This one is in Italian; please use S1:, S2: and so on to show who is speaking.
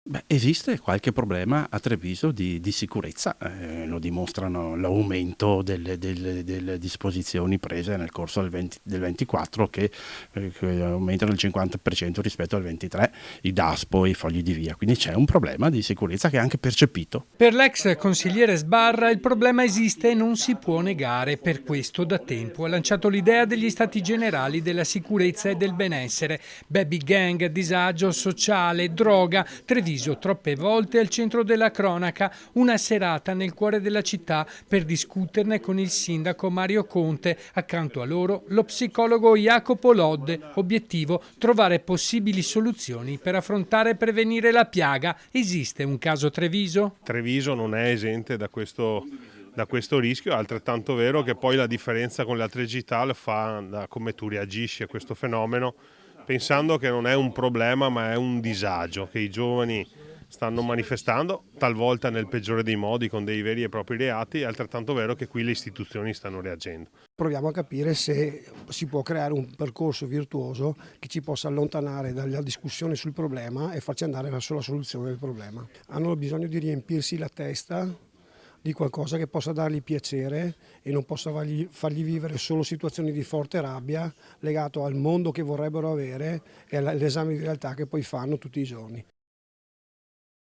S1: Beh, esiste qualche problema a Treviso di sicurezza, lo dimostrano l'aumento delle disposizioni prese nel corso del 24 che aumentano il 50% rispetto al 23, i DASPO e i fogli di via, quindi c'è un problema di sicurezza che è anche percepito.
S2: Per l'ex consigliere Sbarra il problema esiste e non si può negare, per questo da tempo ha lanciato l'idea degli stati generali della sicurezza e del benessere, baby gang, disagio sociale, droga, Treviso troppe volte al centro della cronaca, una serata nel cuore della città per discuterne con il sindaco Mario Conte, accanto a loro lo psicologo Jacopo Lodde, obiettivo trovare possibili soluzioni per affrontare e prevenire la piaga. Esiste un caso Treviso?
S3: Treviso non è esente da questo rischio, è altrettanto vero che poi la differenza con le altre città lo fa da come tu reagisci a questo fenomeno, pensando che non è un problema ma è un disagio che i giovani stanno manifestando, talvolta nel peggiore dei modi con dei veri e propri reati, è altrettanto vero che qui le istituzioni stanno reagendo.
S4: Proviamo a capire se si può creare un percorso virtuoso che ci possa allontanare dalla discussione sul problema e farci andare verso la soluzione del problema. Hanno bisogno di riempirsi la testa di qualcosa che possa dargli piacere e non possa fargli vivere solo situazioni di forte rabbia legato al mondo che vorrebbero avere e all'esame di realtà che poi fanno tutti i giorni.